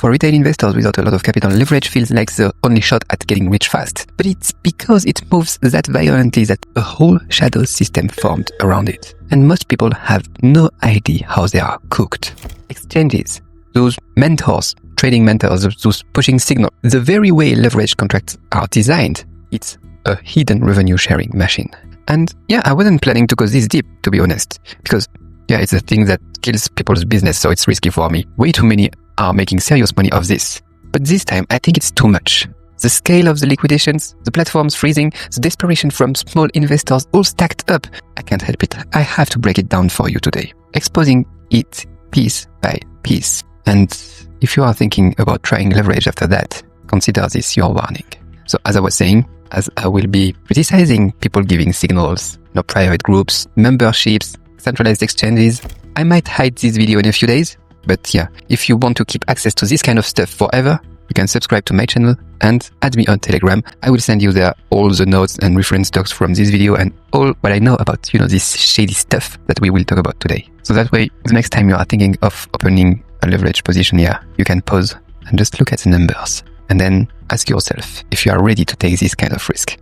For retail investors without a lot of capital, leverage feels like the only shot at getting rich fast. But it's because it moves that violently that a whole shadow system formed around it. And most people have no idea how they are cooked. Exchanges, those mentors, trading mentors, those pushing signal, the very way leverage contracts are designed, it's a hidden revenue sharing machine. And yeah, I wasn't planning to go this deep, to be honest, because yeah, it's a thing that kills people's business, so it's risky for me. Way too many are making serious money off this. But this time, I think it's too much. The scale of the liquidations, the platforms freezing, the desperation from small investors all stacked up. I can't help it. I have to break it down for you today, exposing it piece by piece. And if you are thinking about trying leverage after that, consider this your warning. So as I was saying, as I will be criticizing people giving signals, private groups, memberships, centralized exchanges, I might hide this video in a few days. But yeah, if you want to keep access to this kind of stuff forever, you can subscribe to my channel and add me on Telegram. I will send you there all the notes and reference docs from this video and all what I know about, this shady stuff that we will talk about today. So that way, the next time you are thinking of opening a leverage position here, you can pause and just look at the numbers and then ask yourself if you are ready to take this kind of risk.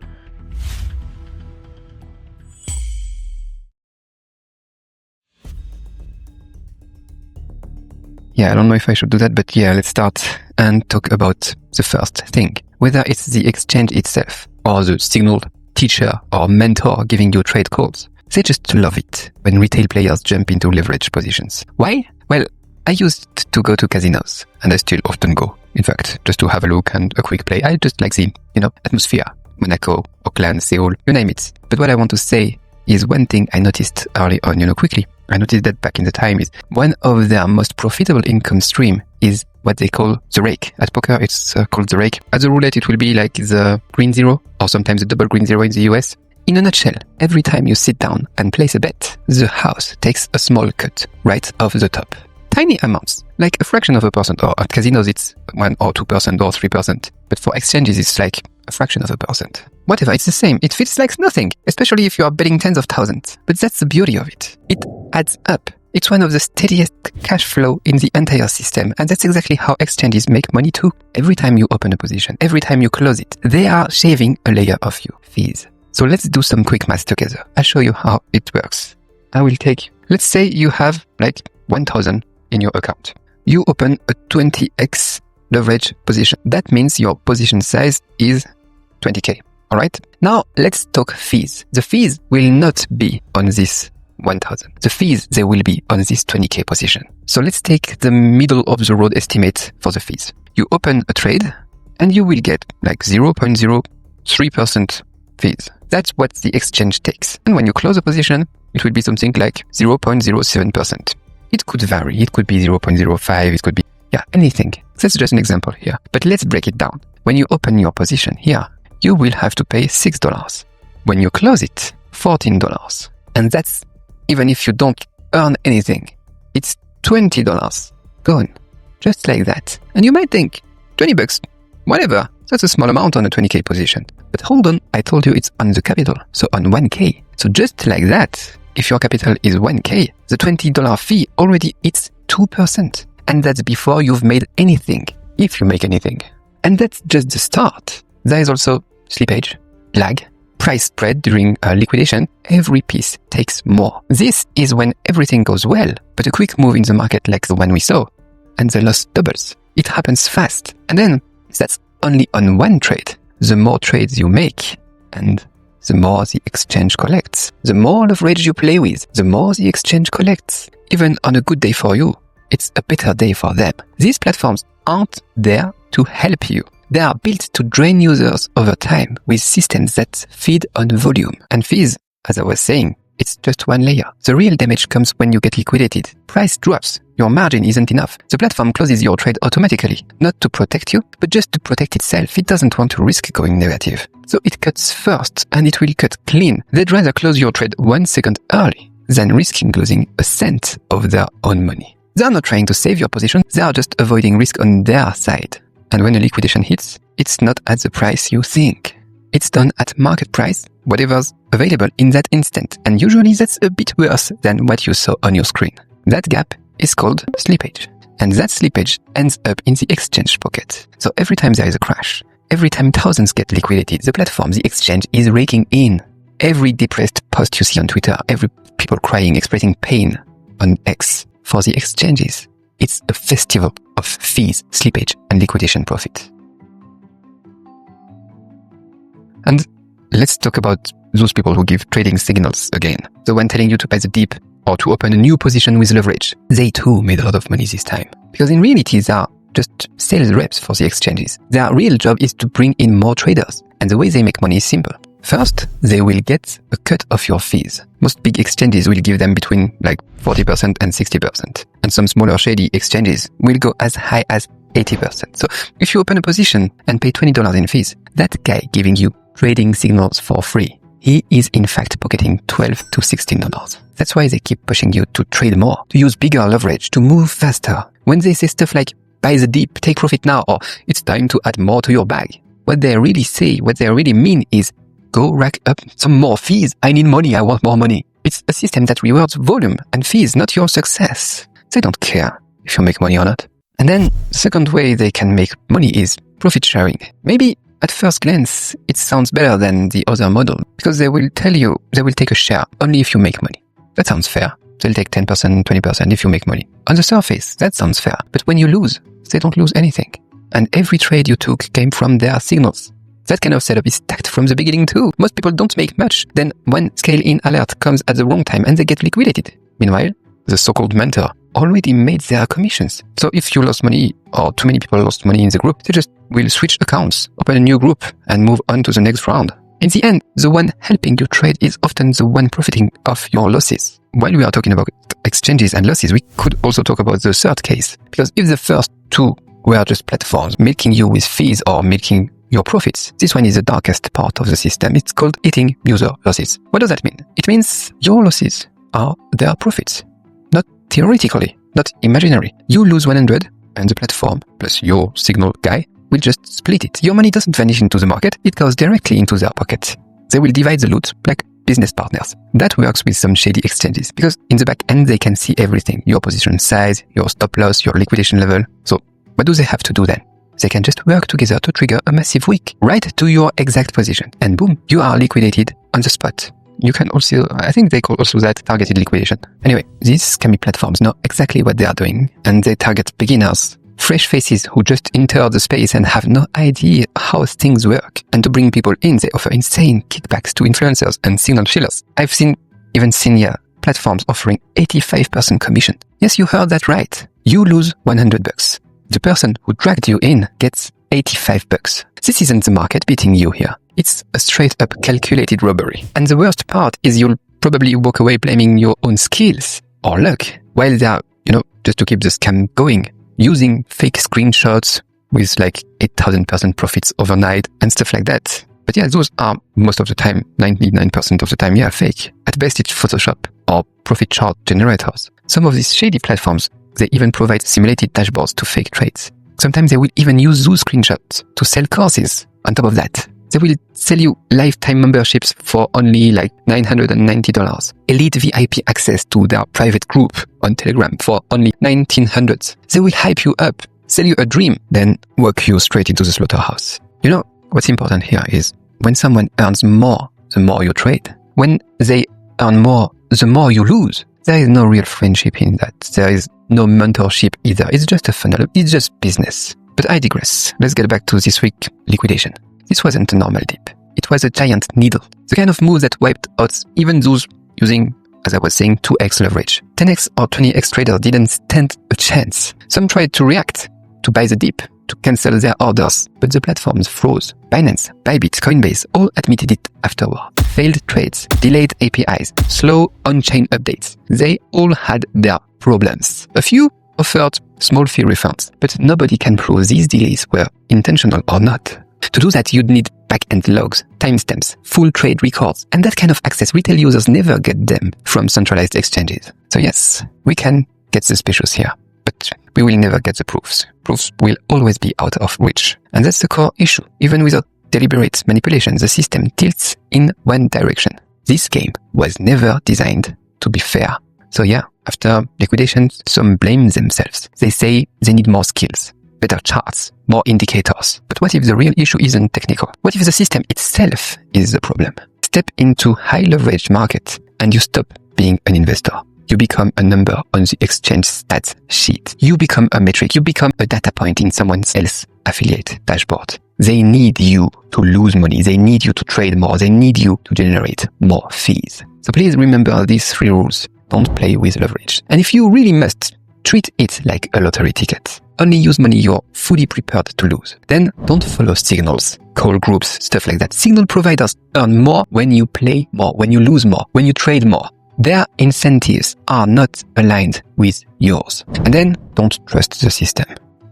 Yeah, I don't know if I should do that, but yeah, let's start and talk about the first thing. Whether it's the exchange itself or the signal teacher or mentor giving you trade calls, they just love it when retail players jump into leverage positions. Why? Well, I used to go to casinos, and I still often go. In fact, just to have a look and a quick play. I just like the, atmosphere. Monaco, Auckland, Seoul, you name it. But what I want to say is one thing I noticed early on, quickly. I noticed that back in the time is one of their most profitable income stream is what they call the rake. At poker, it's called the rake. At the roulette, it will be like the green zero or sometimes the double green zero in the US. In a nutshell, every time you sit down and place a bet, the house takes a small cut right off the top. Tiny amounts, like a fraction of a percent, or at casinos it's 1 or 2% or 3%. But for exchanges, it's like a fraction of a percent. Whatever, it's the same. It feels like nothing, especially if you are betting tens of thousands. But that's the beauty of it. It adds up. It's one of the steadiest cash flow in the entire system. And that's exactly how exchanges make money too. Every time you open a position, every time you close it, they are shaving a layer off you. Fees. So let's do some quick math together. I'll show you how it works. I will take, let's say you have like 1,000 in your account. You open a 20x leverage position. That means your position size is 20k. All right. Now let's talk fees. The fees will not be on this 1,000. The fees, they will be on this 20k position. So let's take the middle of the road estimate for the fees. You open a trade and you will get like 0.03% fees. That's what the exchange takes. And when you close a position, it will be something like 0.07%. It could vary. It could be 0.05. It could be, anything. That's just an example here. But let's break it down. When you open your position here, you will have to pay $6. When you close it, $14. And that's even if you don't earn anything. It's $20 gone. Just like that. And you might think, $20, whatever. That's a small amount on a 20k position. But hold on, I told you it's on the capital. So on 1k. So just like that, if your capital is 1k, the $20 fee already hits 2%. And that's before you've made anything, if you make anything. And that's just the start. There is also slippage, lag, price spread during a liquidation. Every piece takes more. This is when everything goes well, but a quick move in the market like the one we saw, and the loss doubles. It happens fast. And then that's only on one trade. The more trades you make, and the more the exchange collects. The more leverage you play with, the more the exchange collects. Even on a good day for you, it's a better day for them. These platforms aren't there to help you. They are built to drain users over time with systems that feed on volume. And fees, as I was saying, it's just one layer. The real damage comes when you get liquidated. Price drops. Your margin isn't enough. The platform closes your trade automatically, not to protect you, but just to protect itself. It doesn't want to risk going negative. So it cuts first, and it will cut clean. They'd rather close your trade 1 second early than risking losing a cent of their own money. They are not trying to save your position. They are just avoiding risk on their side. And when a liquidation hits, it's not at the price you think. It's done at market price, whatever's available in that instant. And usually that's a bit worse than what you saw on your screen. That gap is called slippage. And that slippage ends up in the exchange pocket. So every time there is a crash, every time thousands get liquidated, the platform, the exchange is raking in. Every depressed post you see on Twitter, every people crying, expressing pain on X for the exchanges. It's a festival of fees, slippage, and liquidation profit. And let's talk about those people who give trading signals again. So when telling you to buy the dip or to open a new position with leverage, they too made a lot of money this time. Because in reality, they are just sales reps for the exchanges. Their real job is to bring in more traders. And the way they make money is simple. First, they will get a cut of your fees. Most big exchanges will give them between 40% and 60%. And some smaller shady exchanges will go as high as 80%. So if you open a position and pay $20 in fees, that guy giving you trading signals for free, he is in fact pocketing $12 to $16. That's why they keep pushing you to trade more, to use bigger leverage, to move faster. When they say stuff like, buy the dip, take profit now, or it's time to add more to your bag, what they really say, what they really mean is, go rack up some more fees. I need money. I want more money. It's a system that rewards volume and fees, not your success. They don't care if you make money or not. And then the second way they can make money is profit sharing. Maybe at first glance, it sounds better than the other model because they will tell you they will take a share only if you make money. That sounds fair. They'll take 10%, 20% if you make money. On the surface, that sounds fair. But when you lose, they don't lose anything. And every trade you took came from their signals. That kind of setup is stacked from the beginning too. Most people don't make much. Then one scale-in alert comes at the wrong time and they get liquidated. Meanwhile, the so-called mentor already made their commissions. So if you lost money or too many people lost money in the group, they just will switch accounts, open a new group and move on to the next round. In the end, the one helping you trade is often the one profiting off your losses. While we are talking about exchanges and losses, we could also talk about the third case. Because if the first two were just platforms milking you with fees or milking your profits, this one is the darkest part of the system. It's called eating user losses. What does that mean? It means your losses are their profits. Not theoretically, not imaginary. You lose 100 and the platform plus your signal guy will just split it. Your money doesn't vanish into the market. It goes directly into their pocket. They will divide the loot like business partners. That works with some shady exchanges because in the back end, they can see everything. Your position size, your stop loss, your liquidation level. So what do they have to do then? They can just work together to trigger a massive wick right to your exact position. And boom, you are liquidated on the spot. You can also, I think they call also that targeted liquidation. Anyway, these scammy platforms know exactly what they are doing and they target beginners, fresh faces who just enter the space and have no idea how things work. And to bring people in, they offer insane kickbacks to influencers and signal fillers. I've seen even senior platforms offering 85% commission. Yes, you heard that right. You lose $100. The person who dragged you in gets $85. This isn't the market beating you here. It's a straight up calculated robbery. And the worst part is you'll probably walk away blaming your own skills or luck while they're, just to keep the scam going, using fake screenshots with 8,000% profits overnight and stuff like that. But yeah, those are most of the time, 99% of the time, fake. At best it's Photoshop or profit chart generators. Some of these shady platforms, they even provide simulated dashboards to fake trades. Sometimes they will even use those screenshots to sell courses. On top of that, they will sell you lifetime memberships for only $990. Elite VIP access to their private group on Telegram for only $1,900. They will hype you up, sell you a dream, then walk you straight into the slaughterhouse. What's important here is when someone earns more, the more you trade. When they earn more, the more you lose. There is no real friendship in that. There is no mentorship either. It's just a funnel. It's just business. But I digress. Let's get back to this week's liquidation. This wasn't a normal dip. It was a giant needle. The kind of move that wiped out even those using, as I was saying, 2x leverage. 10x or 20x traders didn't stand a chance. Some tried to react, to buy the dip, to cancel their orders, but the platforms froze. Binance, Bybit, Coinbase all admitted it afterward. Failed trades, delayed APIs, slow on-chain updates. They all had their problems. A few offered small fee refunds, but nobody can prove these delays were intentional or not. To do that, you'd need back-end logs, timestamps, full trade records, and that kind of access retail users never get them from centralized exchanges. So yes, we can get suspicious here, but we will never get the proofs. Proofs will always be out of reach. And that's the core issue. Even without deliberate manipulation, the system tilts in one direction. This game was never designed to be fair. So yeah, after liquidations, some blame themselves. They say they need more skills, better charts, more indicators. But what if the real issue isn't technical? What if the system itself is the problem? Step into high leverage market and you stop being an investor. You become a number on the exchange stats sheet. You become a metric. You become a data point in someone else's affiliate dashboard. They need you to lose money. They need you to trade more. They need you to generate more fees. So please remember these 3 rules. Don't play with leverage. And if you really must, treat it like a lottery ticket. Only use money you're fully prepared to lose. Then don't follow signals, call groups, stuff like that. Signal providers earn more when you play more, when you lose more, when you trade more. Their incentives are not aligned with yours. And then don't trust the system,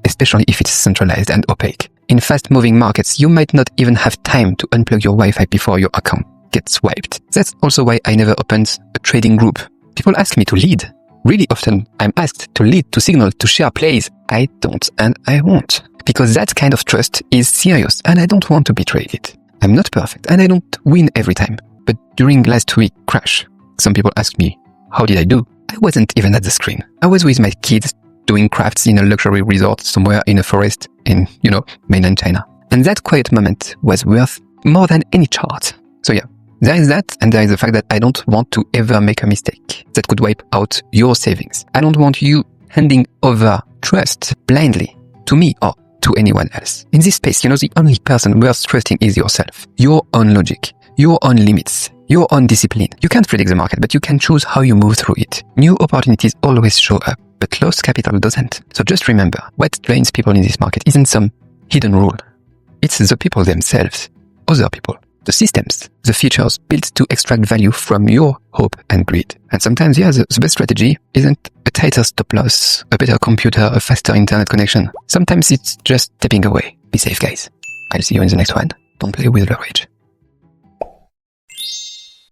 especially if it's centralized and opaque. In fast-moving markets, you might not even have time to unplug your Wi-Fi before your account gets wiped. That's also why I never opened a trading group. People ask me to lead. Really often, I'm asked to lead, to signal, to share plays. I don't and I won't. Because that kind of trust is serious and I don't want to betray it. I'm not perfect and I don't win every time. But during last week crash, some people asked me, how did I do? I wasn't even at the screen. I was with my kids doing crafts in a luxury resort somewhere in a forest in, mainland China. And that quiet moment was worth more than any chart. So yeah, there is that, and there is the fact that I don't want to ever make a mistake that could wipe out your savings. I don't want you handing over trust blindly to me or to anyone else. In this space, the only person worth trusting is yourself. Your own logic, your own limits, your own discipline. You can't predict the market, but you can choose how you move through it. New opportunities always show up, but lost capital doesn't. So just remember, what drains people in this market isn't some hidden rule. It's the people themselves, other people, the systems, the features built to extract value from your hope and greed. And sometimes, the best strategy isn't a tighter stop loss, a better computer, a faster internet connection. Sometimes it's just stepping away. Be safe, guys. I'll see you in the next one. Don't play with leverage.